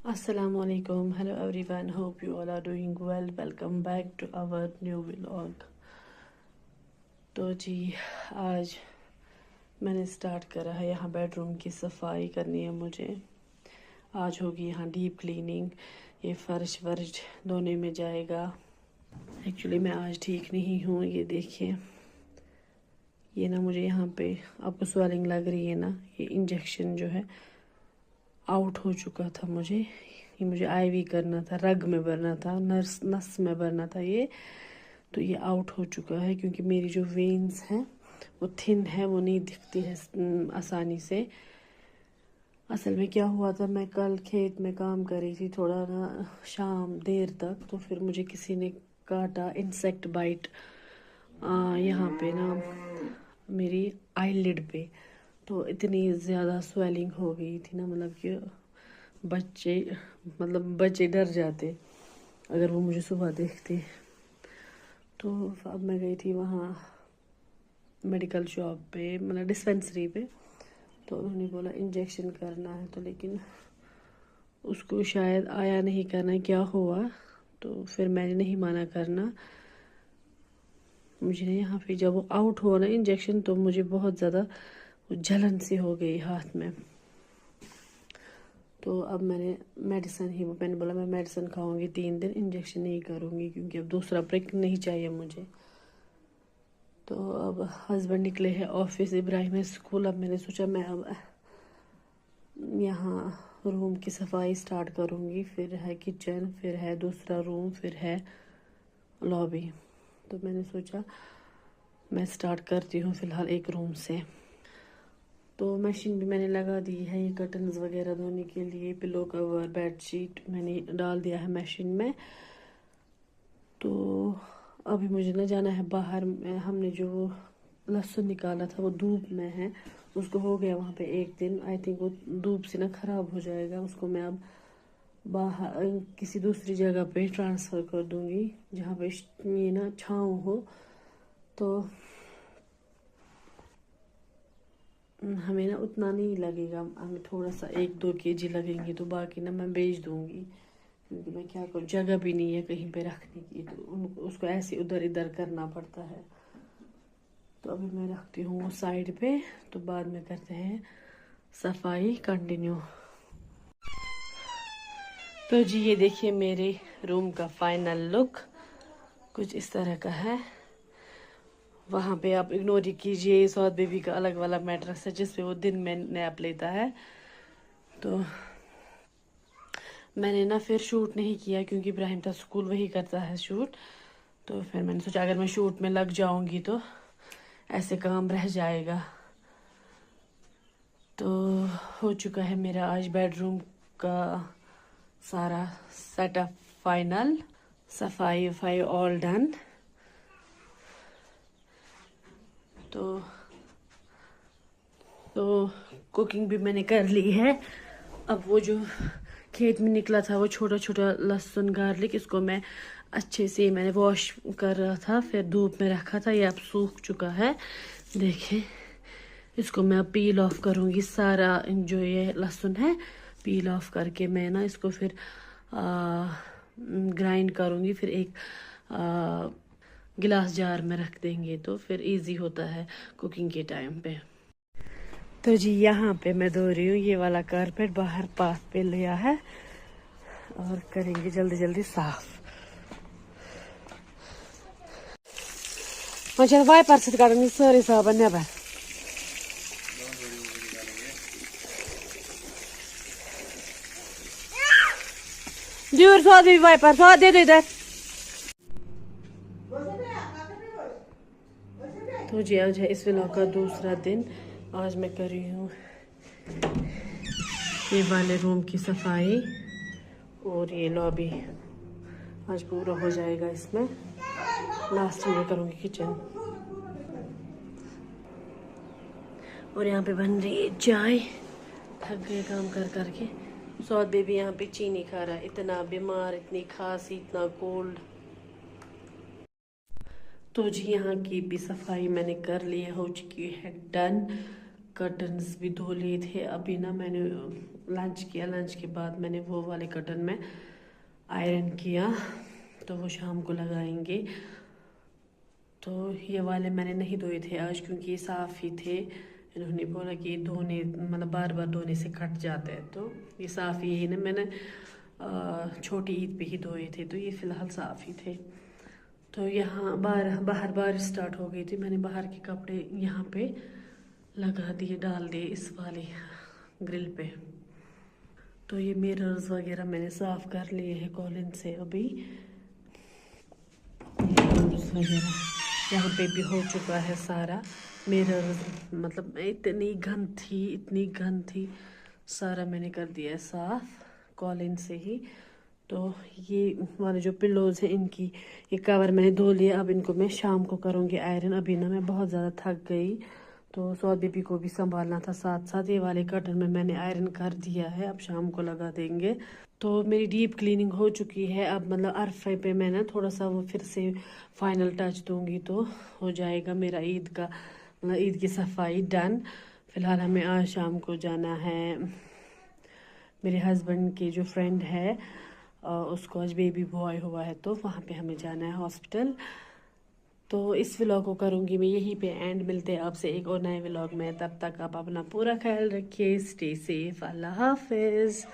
Assalamu alaikum. Hello everyone. Hope you all are doing well. Welcome back to our new vlog. तो जी आज मैंने start करा है यहाँ बेडरूम की सफाई करनी है मुझे. आज होगी यहाँ डीप क्लीनिंग. ये फर्श वर्श धोने में जाएगा. एक्चुअली मैं आज ठीक नहीं हूँ. ये देखिए, ये ना मुझे यहाँ पे आपको स्वेलिंग लग रही है ना, ये इंजेक्शन जो है आउट हो चुका था. मुझे आईवी करना था, रग में भरना था, नस में भरना था. ये तो ये आउट हो चुका है क्योंकि मेरी जो वेन्स हैं वो थिन है, वो नहीं दिखती है आसानी से. असल में क्या हुआ था, मैं कल खेत में काम कर रही थी थोड़ा ना शाम देर तक, तो फिर मुझे किसी ने काटा, इंसेक्ट बाइट यहाँ पे ना मेरी आईलिड पे. तो इतनी ज़्यादा स्वेलिंग हो गई थी ना, मतलब कि बच्चे डर जाते अगर वो मुझे सुबह देखते. तो अब मैं गई थी वहाँ मेडिकल शॉप पे, मतलब डिस्पेंसरी पे. तो उन्होंने बोला इंजेक्शन करना है, तो लेकिन उसको शायद आया नहीं करना, क्या हुआ. तो फिर मैंने नहीं माना करना. मुझे यहाँ पे जब वो आउट हुआ ना इंजेक्शन, तो मुझे बहुत ज़्यादा जलन सी हो गई हाथ में. तो अब मैंने बोला मैं मेडिसिन खाऊंगी 3 दिन, इंजेक्शन नहीं करूँगी क्योंकि अब दूसरा ब्रेक नहीं चाहिए मुझे. तो अब हस्बैंड निकले हैं ऑफिस, इब्राहिम है स्कूल. अब मैंने सोचा मैं अब यहाँ रूम की सफाई स्टार्ट करूँगी. फिर है किचन, फिर है दूसरा रूम, फिर है लॉबी. तो मैंने सोचा मैं स्टार्ट करती हूँ फ़िलहाल एक रूम से. तो मशीन भी मैंने लगा दी है, ये कर्टन्स वगैरह धोने के लिए, पिलो कवर, बेडशीट मैंने डाल दिया है मशीन में. तो अभी मुझे ना जाना है बाहर. हमने जो लहसुन निकाला था वो धूप में है, उसको हो गया वहाँ पे 1 दिन. आई थिंक वो धूप से ना ख़राब हो जाएगा. उसको मैं अब बाहर किसी दूसरी जगह पे ट्रांसफ़र कर दूँगी जहाँ पे ये ना छाँव हो. तो हमें ना उतना नहीं लगेगा, हमें थोड़ा सा 1-2 kg लगेंगे, तो बाकी ना मैं बेच दूँगी क्योंकि मैं क्या करूँ, जगह भी नहीं है कहीं पे रखने की. तो उसको ऐसे उधर इधर करना पड़ता है. तो अभी मैं रखती हूँ वो साइड पे, तो बाद में करते हैं सफाई कंटिन्यू. तो जी ये देखिए मेरे रूम का फाइनल लुक कुछ इस तरह का है. वहाँ पे आप इग्नोर कीजिए, सौद बेबी का अलग वाला मैट्रेस है जिसपे वो दिन में नैप लेता है. तो मैंने ना फिर शूट नहीं किया क्योंकि इब्राहिम था स्कूल, वही करता है शूट. तो फिर मैंने सोचा अगर मैं शूट में लग जाऊंगी तो ऐसे काम रह जाएगा. तो हो चुका है मेरा आज बेडरूम का सारा सेटअप फाइनल. सफाई वफाई ऑल डन. तो कुकिंग भी मैंने कर ली है. अब वो जो खेत में निकला था वो छोटा छोटा लहसुन गार्लिक, इसको मैं अच्छे से मैंने वॉश कर रहा था, फिर धूप में रखा था. ये अब सूख चुका है, देखें. इसको मैं अब पील ऑफ करूँगी सारा, जो ये लहसुन है पील ऑफ करके मैं ना इसको फिर ग्राइंड करूँगी. फिर एक गिलास जार में रख देंगे तो फिर इजी होता है कुकिंग के टाइम पे. तो जी यहाँ पे मैं धो रही हूँ ये वाला कारपेट, बाहर पाथ पे लिया है और करेंगे जल्दी जल्दी साफ. मुझे वाइपर से करेंगे सारी साफ नेबर. दूर सौ भी वाइपर सौ दे दो इधर. तो जी आज है इस व्लॉग का दूसरा दिन. आज मैं कर रही हूँ ये वाले रूम की सफाई और ये लॉबी आज पूरा हो जाएगा इसमें. लास्ट में करूँगी किचन. और यहाँ पे बन रही है चाय. थक गए काम कर करके. सौद बेबी यहाँ पे चीनी खा रहा है, इतना बीमार, इतनी खांसी, इतना कोल्ड. तो जी यहाँ की भी सफाई मैंने कर ली है, हो चुकी है डन. कर्टन्स भी धो लिए थे। अभी ना मैंने लंच किया, लंच के बाद मैंने वो वाले कर्टन में आयरन किया, तो वो शाम को लगाएंगे। तो ये वाले मैंने नहीं धोए थे आज क्योंकि ये साफ़ ही थे। इन्होंने बोला कि धोने मतलब बार बार धोने से कट जाता है, तो ये साफ़ ही है ना। मैंने छोटी ईद पे ही धोए थे, तो ये फ़िलहाल साफ़ ही थे। तो यहाँ बाहर बारिश स्टार्ट हो गई थी, मैंने बाहर के कपड़े यहाँ पे लगा दिए, डाल दिए इस वाले ग्रिल पे। तो ये मिरर्स वगैरह मैंने साफ़ कर लिए हैं कॉलिन से। अभी मिरर्स वगैरह यहाँ पे भी हो चुका है सारा। मिरर्स मतलब इतनी गंद थी, सारा मैंने कर दिया है साफ़ कॉलिन से ही। तो ये वाले जो पिलोज हैं इनकी ये कवर मैंने धो लिया। अब इनको मैं शाम को करूँगी आयरन। अभी ना मैं बहुत ज़्यादा थक गई, तो सौद बेबी को भी संभालना था साथ साथ। ये वाले कर्टन में मैंने आयरन कर दिया है, अब शाम को लगा देंगे। तो मेरी डीप क्लीनिंग हो चुकी है। अब मतलब अरफे पे मैं ना थोड़ा सा वो फिर से फाइनल टच दूंगी तो हो जाएगा मेरा ईद का मतलब ईद की सफाई डन। फिलहाल हमें आज शाम को जाना है, मेरे हस्बैंड की जो फ्रेंड है उसको आज बेबी बॉय हुआ है, तो वहाँ पे हमें जाना है हॉस्पिटल। तो इस व्लॉग को करूँगी मैं यहीं पे एंड। मिलते हैं आपसे एक और नए व्लॉग में, तब तक आप अपना पूरा ख्याल रखिए। स्टे सेफ, अल्लाह हाफिज़।